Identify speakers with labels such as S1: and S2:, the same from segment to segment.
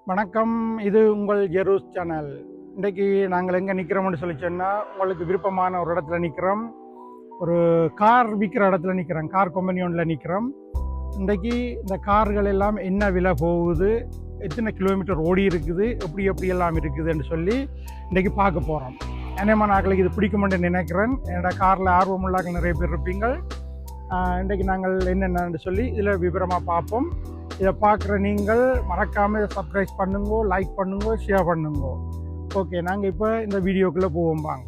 S1: வணக்கம். இது உங்கள் ஜெரூஸ் சேனல். இன்றைக்கு நாங்கள் எங்கே நிற்கிறோம்னு சொல்லி சொன்னால், உங்களுக்கு விருப்பமான ஒரு இடத்துல நிற்கிறோம். ஒரு கார் விற்கிற இடத்துல நிற்கிறோம். கார் கம்பெனி ஒன்றில் நிற்கிறோம். இன்றைக்கு இந்த கார்கள் எல்லாம் என்ன விலை போகுது, எத்தனை கிலோமீட்டர் ஓடி இருக்குது, எப்படி எல்லாம் இருக்குதுன்னு சொல்லி இன்றைக்கி பார்க்க போகிறோம். அநேகமாக நாங்களுக்கு இது பிடிக்குமென்று நினைக்கிறேன். என்னோட காரில் ஆர்வமுள்ளாக நிறைய பேர் இருப்பீங்கள். இன்றைக்கு நாங்கள் என்னென்னு சொல்லி இதில் விவரமாக பார்ப்போம். இதை பார்க்குற நீங்கள் மறக்காமல் இதை சப்ஸ்கிரைப் பண்ணுங்க, லைக் பண்ணுங்க, ஷேர் பண்ணுங்க. ஓகே, நாங்கள் இப்போ இந்த வீடியோக்குள்ளே போவோம் வாங்க.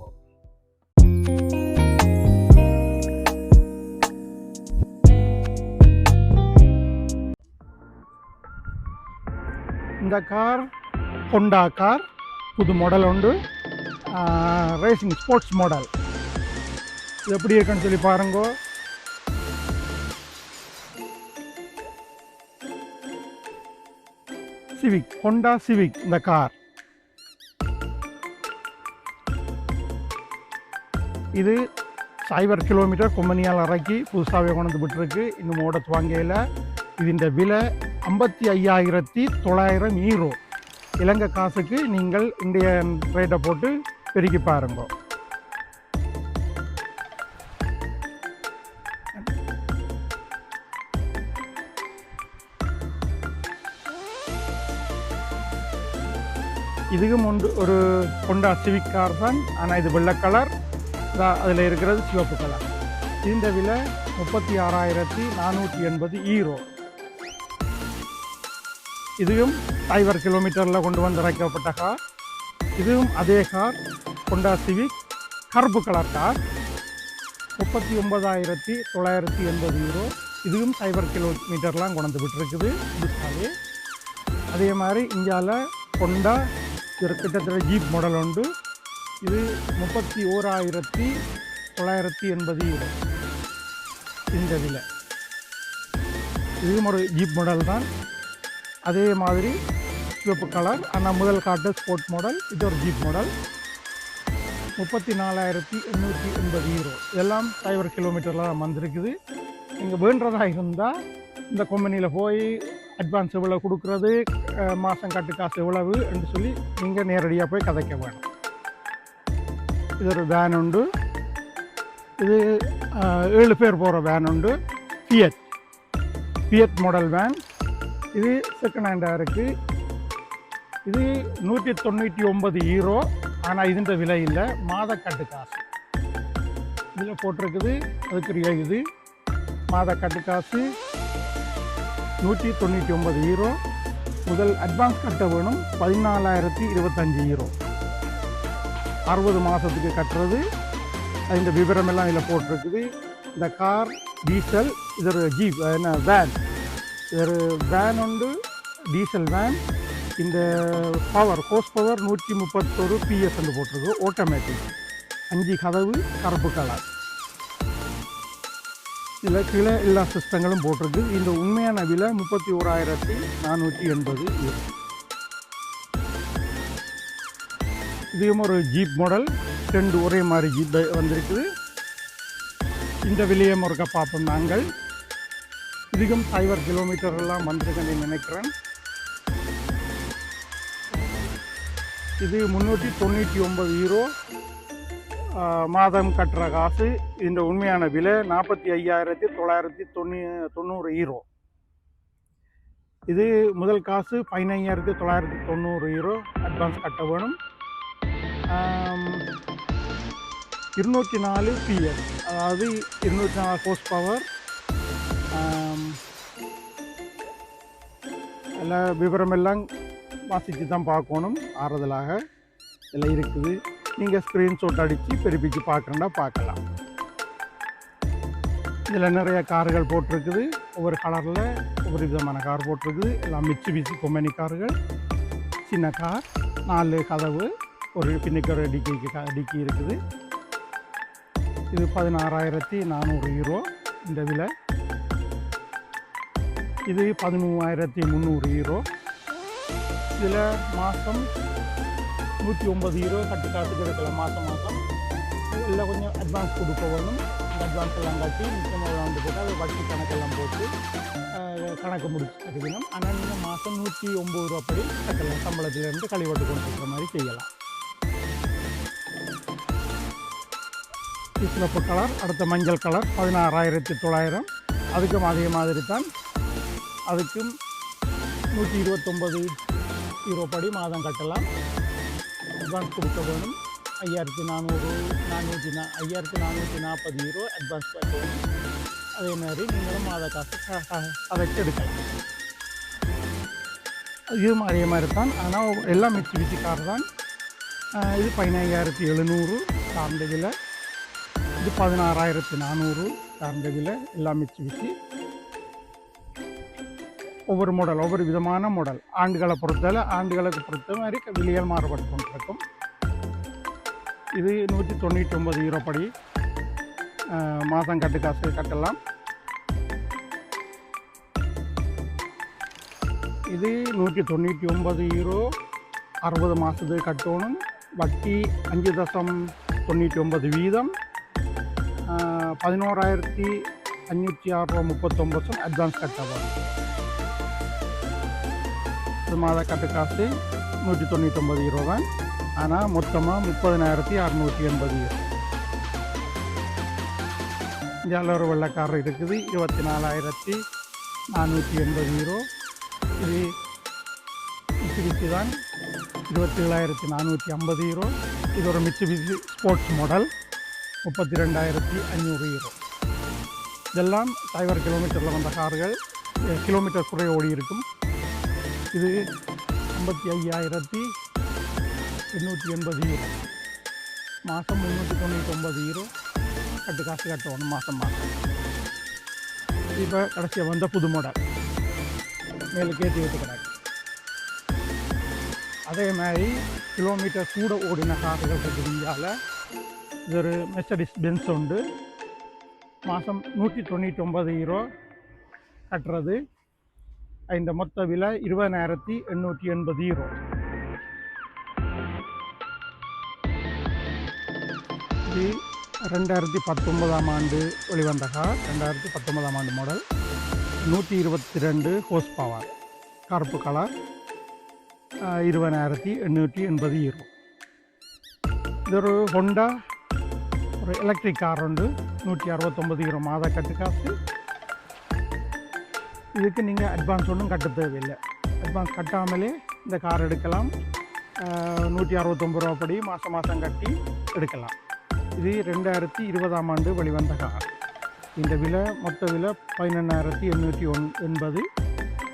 S1: இந்த கார் ஹோண்டா கார், புது மாடல் உண்டு, ரேசிங் ஸ்போர்ட்ஸ் மாடல். இது எப்படி இருக்குன்னு சொல்லி பாருங்க. சிவிக், ஹோண்டா சிவிக் இந்த கார். இது 0 கிலோமீட்டர் கொம்பனியால் இறக்கி புதுசாகவே கொண்டு விட்டுருக்கு. இன்னும் ஓட துவங்கையில். இதுன்ற விலை 55,900 ஈரோ. இலங்கை காசுக்கு நீங்கள் இந்தியன் ரேட்டை போட்டு பெருக்கி பாருங்க. இதுவும் ஒரு ஹோண்டா சிவிக் கார் தான். ஆனால் இது வெள்ளை கலர், அதில் இருக்கிறது சிவப்பு கலர். இந்த விலை 36,480 ஈரோ. இதுவும் 0 கிலோமீட்டரில் கொண்டு வந்து இறக்கப்பட்ட கார். இதுவும் அதே கார், ஹோண்டா சிவிக் கருப்பு கலர் கார், 39,980 ஈரோ. இதுவும் 0 கிலோமீட்டர்லாம் கொண்டு விட்டுருக்குது புதுசாகவே. அதே மாதிரி இந்தியாவில் ஹோண்டா கிட்டத்தட்ட ஜீப் மாடல் உண்டு. இது 31,980 ஈரோ இந்த விலை. இதுவும் ஒரு ஜீப் மாடல் தான். அதே மாதிரி சிவப்பு கலர். ஆனால் முதல் காட்டு ஸ்போர்ட் மாடல், இது ஒரு ஜீப் மாடல். 34,880 ஈரோ. இதெல்லாம் 0 கிலோமீட்டரில் வந்திருக்குது. நீங்கள் வேண்டதாக இருந்தால் இந்த கம்பெனியில் போய் அட்வான்ஸ் எவ்வளோ கொடுக்குறது, மாதம் கட்டு காசு எவ்வளவு என்று சொல்லி நீங்கள் நேரடியாக போய் கதைக்க வேணும். இது ஒரு வேன் உண்டு. இது 7 பேர் போகிற வேன் உண்டு. Fiat model van. இது செகண்ட் ஹேண்டாக இருக்குது. இது 199 ஈரோ. ஆனால் இதுன்ற விலை இல்லை, மாத கட்டு காசு இதில் போட்டிருக்குது. அதுக்குரிய இது மாத கட்டு காசு 199 ஈரோ. முதல் அட்வான்ஸ் கட்ட வேணும் 14,025 ஈரோ. 60 மாதத்துக்கு கட்டுறது. இந்த விவரமெல்லாம் இதில் போட்டிருக்குது. இந்த கார் டீசல். இது ஒரு ஜீப் வேன். இது ஒரு வேன் உண்டு, டீசல் வேன். இந்த ஹோஸ் பவர் 131 PS என்று போட்டிருக்கு. ஆட்டோமேட்டிக், 5 கதவு, கருப்பு கலர். இதில் கீழே எல்லா சிஸ்டங்களும் போட்டிருக்கு. இந்த உண்மையான விலை 31,480 ஈரோ. இதுவும் ஒரு ஜீப் மாடல். 2 ஒரே மாதிரி ஜீப் வந்திருக்குது. இந்த விலையை முறைக்க பார்ப்போம் நாங்கள். இதுக்கும் 0 கிலோமீட்டர்லாம் வந்திருக்குன்னு நினைக்கிறேன். இது 399 ஈரோ. மாதம் கட்டுற காசு. இந்த உண்மையான விலை 45,990 ஈரோ. இது முதல் காசு 15,990 ஈரோ அட்வான்ஸ் கட்ட வேணும். 204 PS, அதாவது 204 ஹோஸ் பவர். எல்லா விவரமெல்லாம் வாசித்து தான் பார்க்கணும். ஆறுதலாக எல்லாம் இருக்குது. நீங்கள் ஸ்க்ரீன்ஷாட் அடித்து பெருப்பிச்சு பார்க்குறேன்னா பார்க்கலாம். இதில் நிறைய கார்கள் போட்டிருக்குது. ஒவ்வொரு கலரில் ஒவ்வொரு விதமான கார் போட்டிருக்குது. எல்லாம் மிட்சுபிஷி கம்பெனி கார்கள். சின்ன கார், 4 கதவு, ஒரு பின்னுக்கு ஒரு டிக்கி இருக்குது. இது 16,400 ஈரோ இந்த விலை. இது 13,300 ஈரோ. இதில் மாதம் 109 ஈரோ கட்டு காசு கிடைக்கலாம். மாதம் இல்லை கொஞ்சம் அட்வான்ஸ் கொடுக்க வேணும். அந்த அட்வான்ஸ் எல்லாம் கட்டி முக்கியமாக வந்து போட்டு அது வட்டி கணக்கெல்லாம் போட்டு கணக்கு முடிச்சு கட்டிக்கணும். ஆனால் நீங்கள் மாதம் 109 ரூபா படி கட்டலாம். சம்பளத்திலேருந்து கழிவட்டு கொண்டு இருக்கிற மாதிரி செய்யலாம். சிவப்பு கலர், அடுத்த மஞ்சள் கலர் 16,900. அதுக்கும் அதே மாதிரி தான். அதுக்கும் 129 யூரோ படி மாதம் கட்டலாம். அட்வான்ஸ் கொடுக்க வேணும். 5,440 யூரோ அட்வான்ஸ் கட்டணும். அதே மாதிரி நீங்களும் மாத காசு அதைச்சு எடுக்கலாம். இதுவும் அதே மாதிரி தான். ஆனால் எல்லாம் மிச்சி கார் தான். இது 15,700 சார்ந்த விலை. இது 16,400 சார்ந்த விலை. எல்லாம் மிச்சி ஒவ்வொரு மாடல், ஒவ்வொரு விதமான மாடல். ஆண்டுகளுக்கு பொறுத்த மாதிரி விலைகள் மாறுபட்டு கொண்டிருக்கும். இது 199 யூரோ படி மாதம் கட்டு காசு கட்டலாம். இது 199 யூரோ 60 மாதத்துக்கு கட்டணும். வட்டி 5.99 வீதம். 11,506.39 அட்வான்ஸ் கட்டப்படும். இது மாத கட்டு காசு 199 யூரோ தான். ஆனால் மொத்தமாக 30,680 யூரோ. இந்தியாவில் ஒரு வெள்ளைக்காரர் இருக்குது. 24,480 யூரோ. இது மிட்சுபிஷி தான். 27,450 யூரோ. இது ஒரு மிட்சுபிஷி ஸ்போர்ட்ஸ் மாடல். 32,500 யூரோ. இதெல்லாம் 0 கிலோமீட்டரில் வந்த கார்கள். கிலோமீட்டர் குறைய ஓடி இருக்கும். இது 55,880 யூரோ. மாதம் 399 யூரோ கட்டு காசு கட்டணும் மாதம். இப்போ கடைசியாக வந்த புது மாடல் மேலுக்கு ஏற்றி விட்டு கிடக்கு. அதே மாதிரி கிலோமீட்டர் கூட ஓடின கார்கள் இருக்குது இந்தியாவில். இது ஒரு மெர்சடிஸ் பென்ஸ் உண்டு. மாதம் 199 யூரோ கட்டுறது. இந்த மொத்த விலை 20,880 யூரோ. இது 2019 ஆண்டு வெளிவந்த கார். 2019 ஆண்டு மாடல். 122 hose power. கருப்பு கலர். 20,880 யூரோ. இது ஒரு ஹோண்டா ஒரு எலக்ட்ரிக் கார் உண்டு. 169 யூரோ மாத கட்டு காசு. இதுக்கு நீங்கள் அட்வான்ஸ் ஒன்றும் கட்ட தேவையில்லை. அட்வான்ஸ் கட்டாமலே இந்த கார் எடுக்கலாம். 169 ரூபா படி மாதம் கட்டி எடுக்கலாம். இது 2020 ஆண்டு வெளிவந்த கார். இந்த விலை மொத்த விலை 11,880.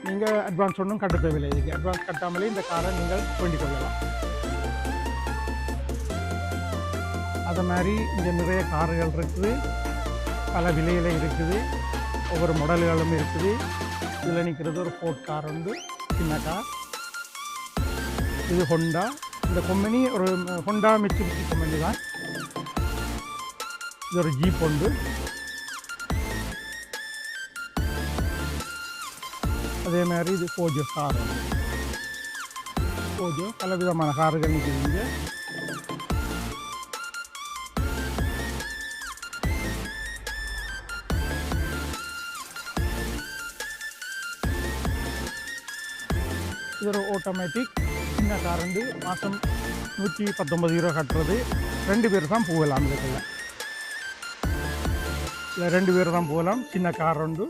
S1: நீங்கள் அட்வான்ஸ் ஒன்றும் கட்ட தேவையில்லை. இதுக்கு அட்வான்ஸ் கட்டாமலே இந்த காரை நீங்கள் வேண்டிக் கொள்ளலாம். அது மாதிரி இங்கே நிறைய கார்கள் இருக்குது. பல விலையில் இருக்குது. ஒவ்வொரு மாடல்களும் இருக்குது. இதில் நிற்கிறது ஒரு ஃபோர்ட் கார் உண்டு, சின்ன கார். இது ஹோண்டா. இந்த கம்பெனி ஒரு ஹோண்டா மிட்சுபிஷி கம்பெனி தான். இது ஒரு ஜீப் உண்டு. அதே மாதிரி இது போஜோ கார். போஜோ பல விதமான கார்கள் நிற்குதுங்க. இது ஒரு ஆட்டோமேட்டிக் சின்ன கார் உண்டு. மாதம் 119 யூரோ கட்டுறது. 2 பேர் தான் போகலாம். இதுக்குள்ள இல்லை 2 பேர் தான் போகலாம். சின்ன கார் உண்டு.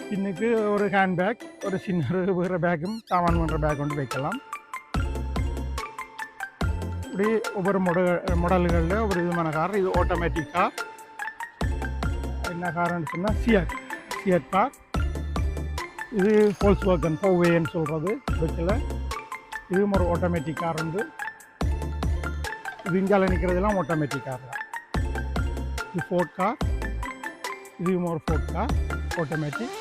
S1: பின்னுக்கு ஒரு ஹேண்ட் பேக், ஒரு சின்ன வேறு பேக்கும் சாமான் பண்ணுற பேக் கொண்டு வைக்கலாம். இப்படி ஒவ்வொரு மாடல்களில் ஒவ்வொரு விதமான கார். இது ஆட்டோமேட்டிக் கார். என்ன கார்ன்னு சொன்னால் சியட் கார். இது ஃபோல்க்ஸ்வாகன் பௌவேன்னு சொல்கிறது பஸ்ஸில். இதுவும் ஒரு ஆட்டோமேட்டிக் கார் உண்டு. இது இந்தியாவில் நிற்கிறதெல்லாம் ஆட்டோமேட்டிக் கார் தான். இது ஃபோர்ட் கார். இதுவும் ஒரு ஃபோர்ட் கார் ஆட்டோமேட்டிக்.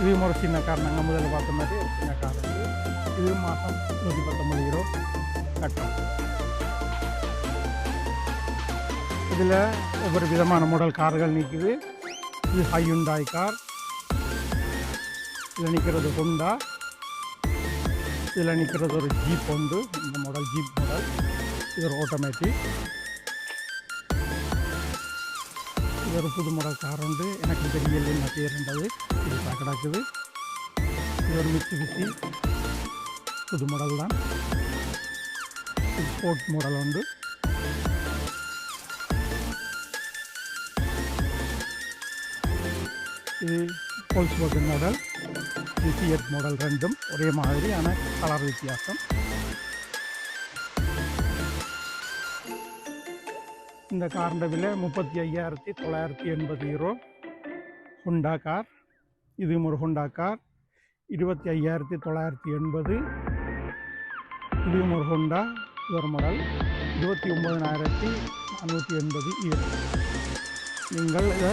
S1: இதுவும் ஒரு சின்ன கார். நாங்கள் முதல்ல பார்த்த மாதிரி ஒரு சின்ன கார் உண்டு. இதுவும் மாதம் 119 யூரோ கட்டணும். இதில் ஒவ்வொரு விதமான மாடல் கார்கள் நிற்குது. இது ஹையுண்டாய் கார். இதில் நிற்கிறது ஹோண்டா. இதில் நிற்கிறது ஒரு ஜீப் உண்டு. இந்த மாடல் ஜீப் மாடல். இது ஒரு ஆட்டோமேட்டிக். இது ஒரு புது மாடல் கார் உண்டு, எனக்கு தெரியல என்ன பேருன்றது, புதுசாக கிடக்குது. இது ஒரு மிட்சுபிஷி புது மாடல் தான், ஸ்போர்ட் மாடல் உண்டு. இது Volkswagen மாடல், இது Fiat மாடல், ரெண்டும் ஒரே மாதிரி, ஆனால் கலர் வித்தியாசம். இந்த காரின் விலை 35,980 யூரோ. ஹுண்டா கார், இதுவும் ஒரு ஹுண்டா கார், 25,980. இதுவும் ஒரு ஹுண்டா, இது ஒரு மாடல், 29,480 யூரோ. நீங்கள் இதை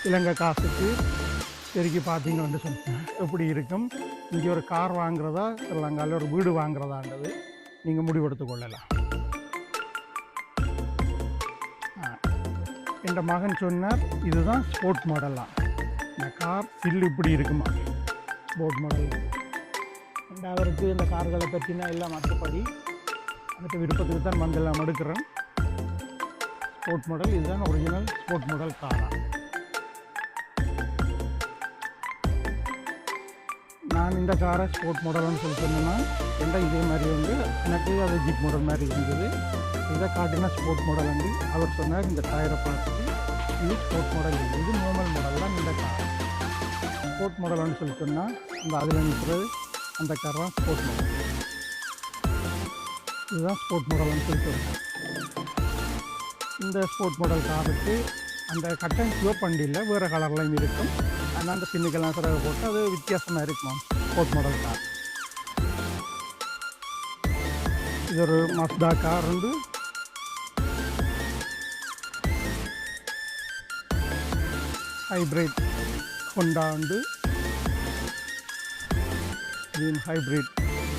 S1: இலங்கை காசுக்கு பெருக்கி பார்த்தீங்கன்னு சொன்னால் எப்படி இருக்கும். இங்கே ஒரு கார் வாங்குறதா ஸ்ரீலங்காவில் ஒரு வீடு வாங்குறதான்றது நீங்கள் முடிவெடுத்து கொள்ளலாம். என் மகன் சொன்னார் இதுதான் ஸ்போர்ட் மாடல்லாம், இந்த கார் சில்லு இப்படி இருக்குமா ஸ்போர்ட் மாடல். அண்ட் அவருக்கு இந்த கார்களை பற்றினா எல்லாம் மற்றபடி அடுத்த விருப்பத்துக்கு தான் மண்டெல்லாம் எடுக்கிறேன். ஸ்போர்ட் மாடல் இதுதான் ஒரிஜினல் ஸ்போர்ட் மாடல் காரா. நான் இந்த காரை ஸ்போர்ட் மாடல்னு சொல்லி சொன்னேன்னா எந்த இதே மாதிரி வந்து எனக்கு அது ஜீப் மாடல் மாதிரி இருந்தது. இதை காட்டினா ஸ்போர்ட் மாடல் வந்து அவர் சொன்னார் இந்த டயரை பார்த்துட்டு இது ஸ்போர்ட் மாடல் இல்லை, இது நார்மல் மாடல் தான் இந்த கார். ஸ்போர்ட் மாடல்னு சொல்லி சொன்னால் அந்த அதில் நிற்கிறது அந்த கார் தான் ஸ்போர்ட் மாடல். இதுதான் ஸ்போர்ட் மாடல்னு சொல்லி சொன்னேன். இந்த ஸ்போர்ட் மாடல் காருக்கு அந்த கட்டன் சிவப்பண்டி இல்லை, வேறு கலர்லையும் இருக்கும். ஆனால் அந்த பின்னுக்கெல்லாம் சிறகு போட்டு அது வித்தியாசமாக இருக்கும் ஸ்போர்ட் மாடல் கார். இது ஒரு மஸ்தா கார் உண்டு, ஹைப்ரிட் ஹோண்டா உண்டு, இது ஹைப்ரிட்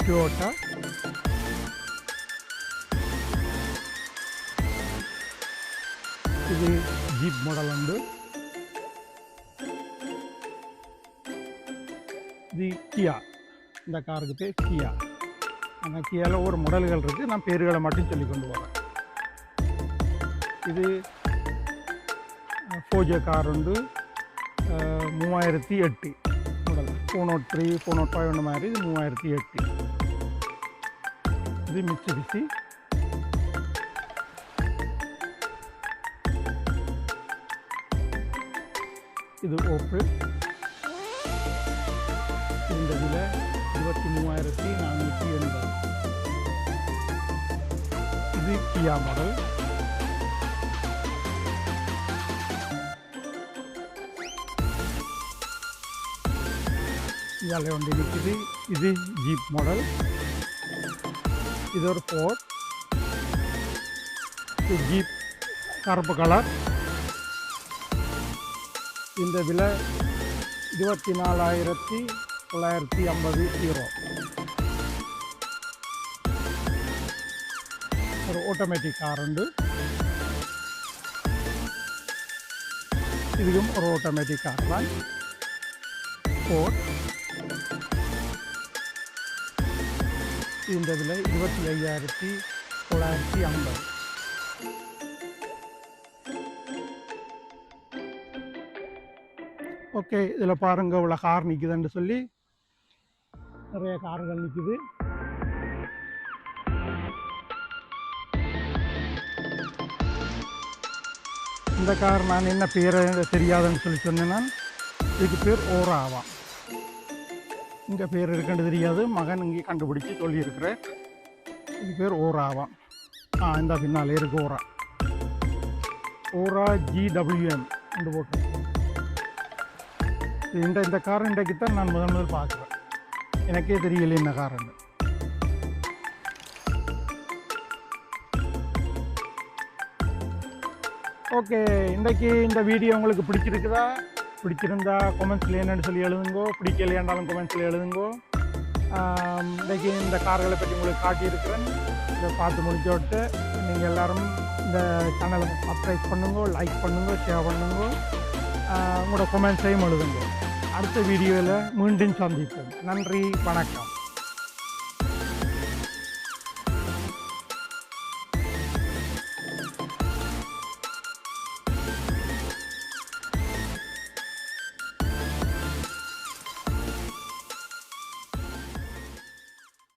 S1: டொயோட்டா. இது ஜீப் மாடல் உண்டு, இது கியா. இந்த காருக்கு பேர் கியா. அந்த கியாவில் ஒரு மாடல்கள் இருக்குது, நான் பேர்களை மட்டும் சொல்லி கொண்டு வரேன். இது ஃபோஜோ கார் உண்டு, 3008 மாடல், 403 405 ஒன்று மாதிரி, இது 3008. இது மிட்சுபிஷி. இது ஓப்பல், இந்த விலை 23,480. இது கியா மாடல். இதால் ஒன்று இருக்குது, இது ஜீப் மாடல், இது ஒரு ஃபோர்ட், இது ஜீப் கருப்பு கலர். இந்த விலை 24,950 யூரோ. ஒரு ஆட்டோமேட்டிக் கார் உண்டு, இதுவும் ஒரு ஆட்டோமேட்டிக் கார் தான், ஃபோர்ட். இந்த விலை 25,950. ஓகே, இதில் பாருங்கள் இவ்வளோ கார் நிற்குதுன்னு சொல்லி நிறைய கார்கள் நிற்குது. இந்த கார் நான் என்ன பேர் தெரியாதுன்னு சொல்லி சொன்னேன்னா இதுக்கு பேர் ஓராவாம். இங்கே பேர் இருக்குன்னு தெரியாது, மகன் இங்கே கண்டுபிடிச்சி சொல்லியிருக்கிறேன். இது பேர் ஓராவாம். இந்த பின்னால் இருக்கு ஓரா, ஓரா GWM என்று போட்டு. இந்த கார் இன்றைக்கு தான் நான் முதல் பார்க்குறேன், எனக்கே தெரியல என்ன காருன்னு. ஓகே, இன்றைக்கி இந்த வீடியோ உங்களுக்கு பிடிச்சிருக்குதா? பிடிச்சிருந்தா கொமெண்ட்ஸில் என்னென்னு சொல்லி எழுதுங்கோ, பிடிக்கலையாண்டாலும் கொமெண்ட்ஸில் எழுதுங்கோ. இன்றைக்கி இந்த கார்களை பற்றி உங்களுக்கு காட்டியிருக்கிறேன். இதை பார்த்து முடிச்சோட்டு நீங்கள் எல்லோரும் இந்த சேனலை சப்ஸ்கிரைப் பண்ணுங்க, லைக் பண்ணுங்க, ஷேர் பண்ணுங்க, உங்களோட கொமெண்ட்ஸையும் எழுதுங்க. அடுத்த வீடியோவில் மீண்டும் சந்திப்போம். நன்றி, வணக்கம்.